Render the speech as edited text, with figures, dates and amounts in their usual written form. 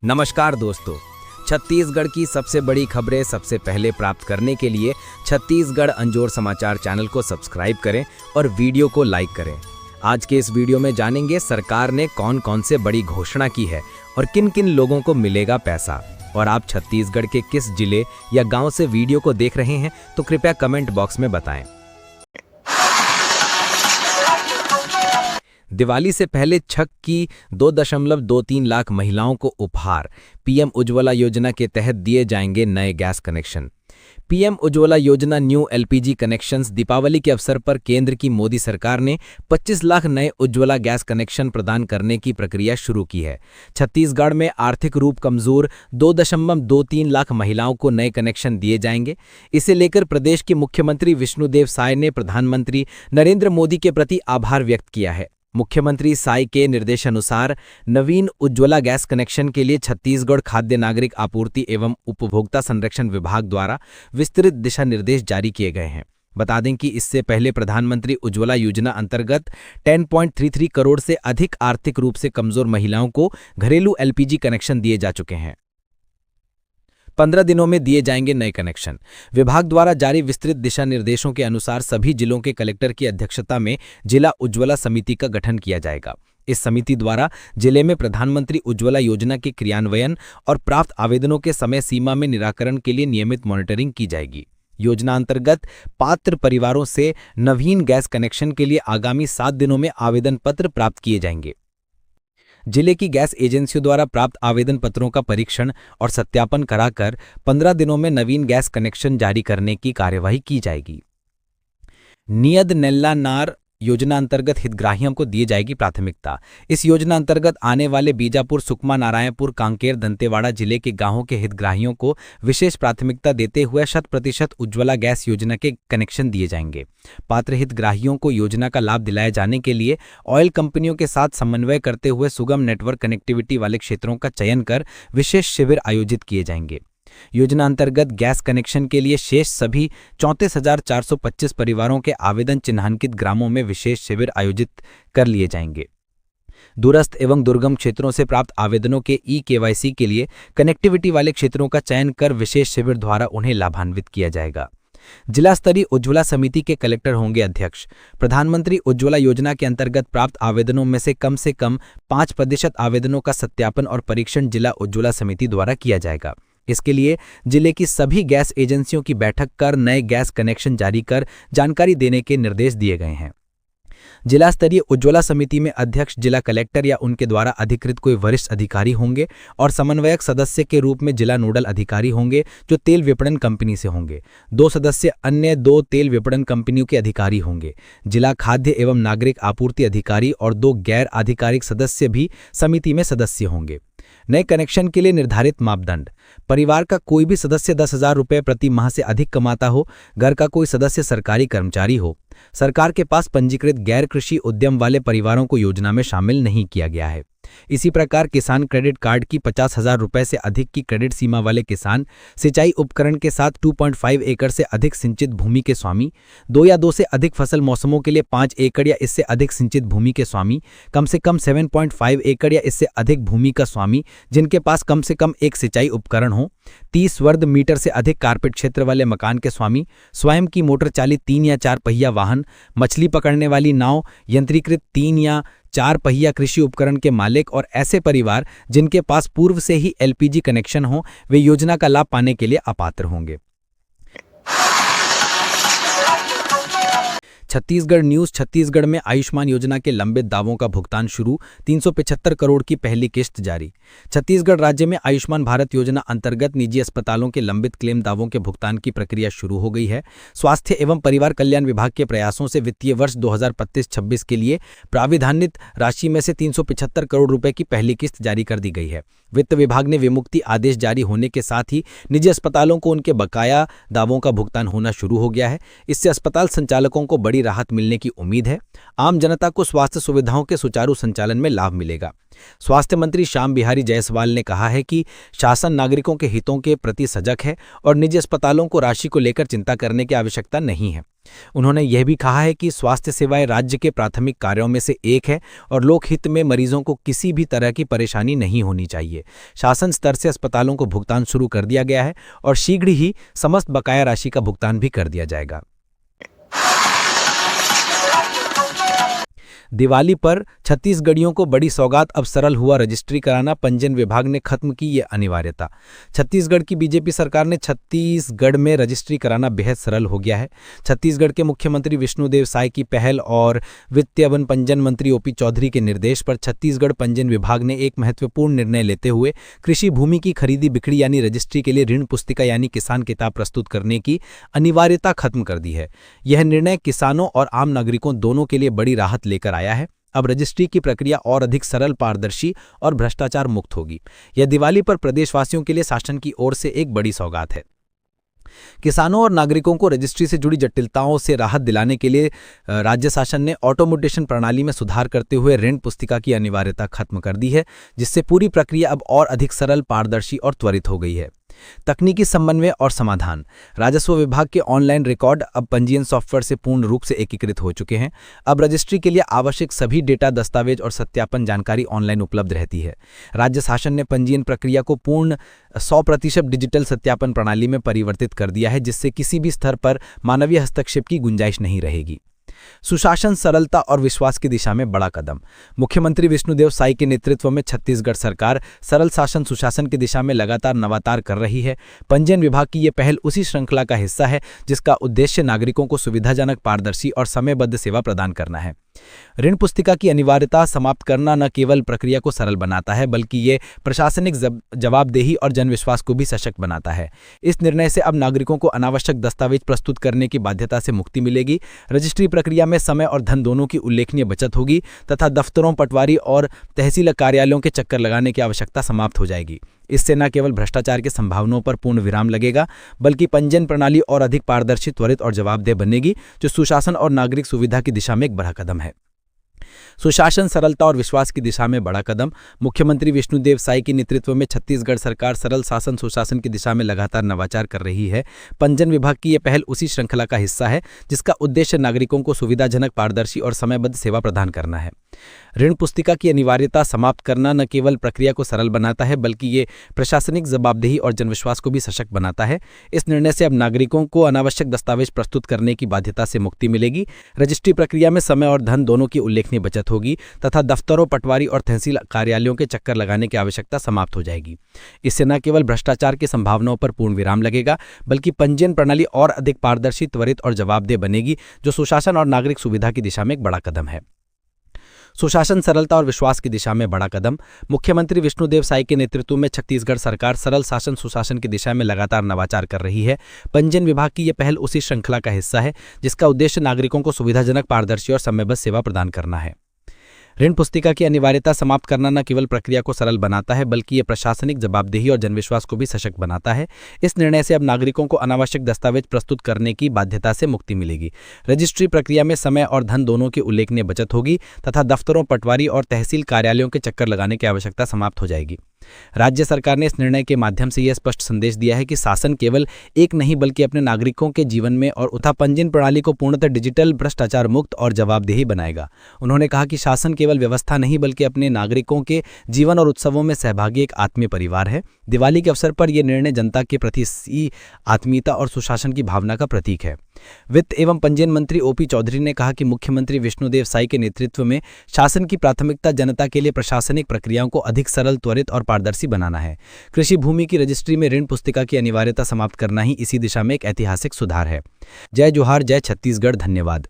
नमस्कार दोस्तों, छत्तीसगढ़ की सबसे बड़ी खबरें सबसे पहले प्राप्त करने के लिए छत्तीसगढ़ अंजोर समाचार चैनल को सब्सक्राइब करें और वीडियो को लाइक करें। आज के इस वीडियो में जानेंगे सरकार ने कौन कौन से बड़ी घोषणा की है और किन किन लोगों को मिलेगा पैसा। और आप छत्तीसगढ़ के किस जिले या गांव से वीडियो को देख रहे हैं तो कृपया कमेंट बॉक्स में बताएं। दिवाली से पहले छक की 2.23 लाख महिलाओं को उपहार। पीएम उज्ज्वला योजना के तहत दिए जाएंगे नए गैस कनेक्शन। पीएम उज्ज्वला योजना न्यू एलपीजी कनेक्शंस। दीपावली के अवसर पर केंद्र की मोदी सरकार ने 25 लाख नए उज्ज्वला गैस कनेक्शन प्रदान करने की प्रक्रिया शुरू की है। छत्तीसगढ़ में आर्थिक रूप कमजोर 2.23 लाख महिलाओं को नए कनेक्शन दिए जाएंगे। इसे लेकर प्रदेश के मुख्यमंत्री विष्णुदेव साय ने प्रधानमंत्री नरेंद्र मोदी के प्रति आभार व्यक्त किया है। मुख्यमंत्री साय के निर्देशानुसार नवीन उज्ज्वला गैस कनेक्शन के लिए छत्तीसगढ़ खाद्य नागरिक आपूर्ति एवं उपभोक्ता संरक्षण विभाग द्वारा विस्तृत दिशा निर्देश जारी किए गए हैं। बता दें कि इससे पहले प्रधानमंत्री उज्ज्वला योजना अंतर्गत 10.33 करोड़ से अधिक आर्थिक रूप से कमजोर महिलाओं को घरेलू एलपीजी कनेक्शन दिए जा चुके हैं। 15 दिनों में दिए जाएंगे नए कनेक्शन। विभाग द्वारा जारी विस्तृत दिशा निर्देशों के अनुसार सभी जिलों के कलेक्टर की अध्यक्षता में जिला उज्ज्वला समिति का गठन किया जाएगा। इस समिति द्वारा जिले में प्रधानमंत्री उज्ज्वला योजना के क्रियान्वयन और प्राप्त आवेदनों के समय सीमा में निराकरण के लिए नियमित मॉनिटरिंग की जाएगी। योजना अंतर्गत पात्र परिवारों से नवीन गैस कनेक्शन के लिए आगामी 7 दिनों में आवेदन पत्र प्राप्त किए जाएंगे। जिले की गैस एजेंसियों द्वारा प्राप्त आवेदन पत्रों का परीक्षण और सत्यापन कराकर 15 दिनों में नवीन गैस कनेक्शन जारी करने की कार्यवाही की जाएगी। नियद नेल्ला नार योजना अंतर्गत हितग्राहियों को दी जाएगी प्राथमिकता। इस योजना अंतर्गत आने वाले बीजापुर, सुकमा, नारायणपुर, कांकेर, दंतेवाड़ा जिले के गांवों के हितग्राहियों को विशेष प्राथमिकता देते हुए 100% उज्ज्वला गैस योजना के कनेक्शन दिए जाएंगे। पात्र हितग्राहियों को योजना का लाभ दिलाए जाने के लिए ऑयल कंपनियों के साथ समन्वय करते हुए सुगम नेटवर्क कनेक्टिविटी वाले क्षेत्रों का चयन कर विशेष शिविर आयोजित किए जाएंगे। योजना अंतर्गत गैस कनेक्शन के लिए शेष सभी 34,425 परिवारों के आवेदन चिन्हांकित ग्रामों में विशेष शिविर आयोजित कर लिए जाएंगे। दूरस्थ एवं दुर्गम क्षेत्रों से प्राप्त आवेदनों के ई-केवाईसी के लिए कनेक्टिविटी वाले क्षेत्रों का चयन कर विशेष शिविर द्वारा उन्हें लाभान्वित किया जाएगा। जिला स्तरीय उज्ज्वला समिति के कलेक्टर होंगे अध्यक्ष। प्रधानमंत्री उज्ज्वला योजना के अंतर्गत प्राप्त आवेदनों में से कम 5% आवेदनों का सत्यापन और परीक्षण जिला उज्ज्वला समिति द्वारा किया जाएगा। इसके लिए जिले की सभी गैस एजेंसियों की बैठक कर नए गैस कनेक्शन जारी कर जानकारी देने के निर्देश दिए गए हैं। जिला स्तरीय उज्ज्वला समिति में अध्यक्ष जिला कलेक्टर या उनके द्वारा अधिकृत कोई वरिष्ठ अधिकारी होंगे और समन्वयक सदस्य के रूप में जिला नोडल अधिकारी होंगे जो तेल विपणन कंपनी से होंगे। 2 सदस्य अन्य 2 तेल विपणन कंपनियों के अधिकारी होंगे। जिला खाद्य एवं नागरिक आपूर्ति अधिकारी और 2 गैर आधिकारिक सदस्य भी समिति में सदस्य होंगे। नए कनेक्शन के लिए निर्धारित मापदंड: परिवार का कोई भी सदस्य 10,000 रुपये प्रति माह से अधिक कमाता हो, घर का कोई सदस्य सरकारी कर्मचारी हो, सरकार के पास पंजीकृत गैर कृषि उद्यम वाले परिवारों को योजना में शामिल नहीं किया गया है। इसी प्रकार किसान क्रेडिट कार्ड की 50,000 रुपये से अधिक की क्रेडिट सीमा वाले किसान, सिंचाई उपकरण के साथ 2.5 एकड़ से अधिक सिंचित भूमि के स्वामी, 2 या 2 से अधिक फसल मौसमों के लिए 5 एकड़ या इससे अधिक सिंचित भूमि के स्वामी, कम से कम 7.5 एकड़ या इससे अधिक भूमि का स्वामी जिनके पास कम से कम एक सिंचाई उपकरण हो, 30 वर्ग मीटर से अधिक कारपेट क्षेत्र वाले मकान के स्वामी, स्वयं की मोटर चालित 3 या 4 पहिया वाहन, मछली पकड़ने वाली नाव, यंत्रीकृत 3 या 4 पहिया कृषि उपकरण के मालिक और ऐसे परिवार जिनके पास पूर्व से ही एलपीजी कनेक्शन हो, वे योजना का लाभ पाने के लिए अपात्र होंगे। छत्तीसगढ़ न्यूज। छत्तीसगढ़ में आयुष्मान योजना के लंबित दावों का भुगतान शुरू। 375 करोड़ की पहली किस्त जारी। छत्तीसगढ़ राज्य में आयुष्मान भारत योजना अंतर्गत निजी अस्पतालों के लंबित क्लेम दावों के भुगतान की प्रक्रिया शुरू हो गई है। स्वास्थ्य एवं परिवार कल्याण विभाग के प्रयासों से वित्तीय वर्ष 2025-26 के लिए प्राविधानित राशि में से 375 करोड़ रुपए की पहली किस्त जारी कर दी गई है। वित्त विभाग ने विमुक्ति आदेश जारी होने के साथ ही निजी अस्पतालों को उनके बकाया दावों का भुगतान होना शुरू हो गया है। इससे अस्पताल संचालकों को बड़ी राहत मिलने की उम्मीद है। आम जनता को स्वास्थ्य सुविधाओं के सुचारू संचालन में लाभ मिलेगा। स्वास्थ्य मंत्री श्याम बिहारी जायसवाल ने कहा है कि शासन नागरिकों के हितों के प्रति सजग है और निजी अस्पतालों को राशि को लेकर चिंता करने की आवश्यकता नहीं है। उन्होंने यह भी कहा है कि स्वास्थ्य सेवाएं राज्य के प्राथमिक कार्यों में से एक है और लोकहित में मरीजों को किसी भी तरह की परेशानी नहीं होनी चाहिए। शासन स्तर से अस्पतालों को भुगतान शुरू कर दिया गया है और शीघ्र ही समस्त बकाया राशि का भुगतान भी कर दिया जाएगा। दिवाली पर छत्तीसगढ़ियों को बड़ी सौगात, अब सरल हुआ रजिस्ट्री कराना, पंजीयन विभाग ने खत्म की ये अनिवार्यता। छत्तीसगढ़ की बीजेपी सरकार ने छत्तीसगढ़ में रजिस्ट्री कराना बेहद सरल हो गया है। छत्तीसगढ़ के मुख्यमंत्री विष्णुदेव साय की पहल और वित्त एवं पंजीयन मंत्री ओपी चौधरी के निर्देश पर छत्तीसगढ़ पंजीयन विभाग ने एक महत्वपूर्ण निर्णय लेते हुए कृषि भूमि की खरीदी बिक्री यानी रजिस्ट्री के लिए ऋण पुस्तिका यानी किसान किताब प्रस्तुत करने की अनिवार्यता खत्म कर दी है। यह निर्णय किसानों और आम नागरिकों दोनों के लिए बड़ी राहत लेकर आया है। अब रजिस्ट्री की प्रक्रिया और अधिक सरल, पारदर्शी और भ्रष्टाचार मुक्त होगी। यह दिवाली पर प्रदेशवासियों के लिए शासन की ओर से एक बड़ी सौगात है। किसानों और नागरिकों को रजिस्ट्री से जुड़ी जटिलताओं से राहत दिलाने के लिए राज्य शासन ने ऑटोमोडेशन प्रणाली में सुधार करते हुए ऋण पुस्तिका की अनिवार्यता खत्म कर दी है, जिससे पूरी प्रक्रिया अब और अधिक सरल, पारदर्शी और त्वरित हो गई है। तकनीकी समन्वय और समाधान। राजस्व विभाग के ऑनलाइन रिकॉर्ड अब पंजीयन सॉफ्टवेयर से पूर्ण रूप से एकीकृत हो चुके हैं। अब रजिस्ट्री के लिए आवश्यक सभी डेटा, दस्तावेज और सत्यापन जानकारी ऑनलाइन उपलब्ध रहती है। राज्य शासन ने पंजीयन प्रक्रिया को पूर्ण 100% डिजिटल सत्यापन प्रणाली में परिवर्तित कर दिया है, जिससे किसी भी स्तर पर मानवीय हस्तक्षेप की गुंजाइश नहीं रहेगी। सुशासन, सरलता और विश्वास की दिशा में बड़ा कदम। मुख्यमंत्री विष्णुदेव साय के नेतृत्व में छत्तीसगढ़ सरकार सरल शासन, सुशासन की दिशा में लगातार नवाचार कर रही है। पंजीयन विभाग की यह पहल उसी श्रृंखला का हिस्सा है जिसका उद्देश्य नागरिकों को सुविधाजनक, पारदर्शी और समयबद्ध सेवा प्रदान करना है। ऋण पुस्तिका की अनिवार्यता समाप्त करना न केवल प्रक्रिया को सरल बनाता है, बल्कि ये प्रशासनिक जवाबदेही और जनविश्वास को भी सशक्त बनाता है। इस निर्णय से अब नागरिकों को अनावश्यक दस्तावेज प्रस्तुत करने की बाध्यता से मुक्ति मिलेगी। रजिस्ट्री प्रक्रिया में समय और धन दोनों की उल्लेखनीय बचत होगी तथा दफ्तरों, पटवारी और तहसील कार्यालयों के चक्कर लगाने की आवश्यकता समाप्त हो जाएगी। इससे न केवल भ्रष्टाचार की संभावनाओं पर पूर्ण विराम लगेगा, बल्कि पंजीयन प्रणाली और अधिक पारदर्शी, त्वरित और जवाबदेह बनेगी, जो सुशासन और नागरिक सुविधा की दिशा में एक बड़ा कदम है। सुशासन, सरलता और विश्वास की दिशा में बड़ा कदम। मुख्यमंत्री विष्णुदेव साय के नेतृत्व में छत्तीसगढ़ सरकार सरल शासन, सुशासन की दिशा में लगातार नवाचार कर रही है। पंजीयन विभाग की यह पहल उसी श्रृंखला का हिस्सा है जिसका उद्देश्य नागरिकों को सुविधाजनक, पारदर्शी और समयबद्ध सेवा प्रदान करना है। ऋण पुस्तिका की अनिवार्यता समाप्त करना न केवल प्रक्रिया को सरल बनाता है, बल्कि ये प्रशासनिक जवाबदेही और जनविश्वास को भी सशक्त बनाता है। इस निर्णय से अब नागरिकों को अनावश्यक दस्तावेज प्रस्तुत करने की बाध्यता से मुक्ति मिलेगी। रजिस्ट्री प्रक्रिया में समय और धन दोनों की उल्लेखनीय बचत होगी तथा दफ्तरों, पटवारी और तहसील कार्यालयों के चक्कर लगाने की आवश्यकता समाप्त हो जाएगी। इससे न केवल भ्रष्टाचार की संभावनाओं पर पूर्ण विराम लगेगा, बल्कि पंजीयन प्रणाली और अधिक पारदर्शी, त्वरित और जवाबदेह बनेगी, जो सुशासन और नागरिक सुविधा की दिशा में एक बड़ा कदम है। सुशासन, सरलता और विश्वास की दिशा में बड़ा कदम। मुख्यमंत्री विष्णुदेव साय के नेतृत्व में छत्तीसगढ़ सरकार सरल शासन, सुशासन की दिशा में लगातार नवाचार कर रही है। पंजीयन विभाग की यह पहल उसी श्रृंखला का हिस्सा है जिसका उद्देश्य नागरिकों को सुविधाजनक, पारदर्शी और समयबद्ध सेवा प्रदान करना है। ऋण पुस्तिका की अनिवार्यता समाप्त करना न केवल प्रक्रिया को सरल बनाता है, बल्कि ये प्रशासनिक जवाबदेही और जनविश्वास को भी सशक्त बनाता है। इस निर्णय से अब नागरिकों को अनावश्यक दस्तावेज प्रस्तुत करने की बाध्यता से मुक्ति मिलेगी। रजिस्ट्री प्रक्रिया में समय और धन दोनों की उल्लेखनीय बचत होगी तथा दफ्तरों, पटवारी और तहसील कार्यालयों के चक्कर लगाने की आवश्यकता समाप्त हो जाएगी। राज्य सरकार ने इस निर्णय के माध्यम से यह स्पष्ट संदेश दिया है कि शासन केवल एक नहीं, बल्कि अपने नागरिकों के जीवन में और तथा पंजीयन प्रणाली को पूर्णतः डिजिटल, भ्रष्टाचार मुक्त और जवाबदेही बनाएगा। उन्होंने कहा कि शासन केवल व्यवस्था नहीं, बल्कि अपने नागरिकों के जीवन और उत्सवों में सहभागी एक आत्मीय परिवार है। दिवाली के अवसर पर यह निर्णय जनता के प्रति आत्मीयता और सुशासन की भावना का प्रतीक है। वित्त एवं पंजीयन मंत्री ओपी चौधरी ने कहा कि मुख्यमंत्री विष्णुदेव साय के नेतृत्व में शासन की प्राथमिकता जनता के लिए प्रशासनिक प्रक्रियाओं को अधिक सरल, त्वरित और पारदर्शी बनाना है। कृषि भूमि की रजिस्ट्री में ऋण पुस्तिका की अनिवार्यता समाप्त करना ही इसी दिशा में एक ऐतिहासिक सुधार है। जय जोहार, जय छत्तीसगढ़, धन्यवाद।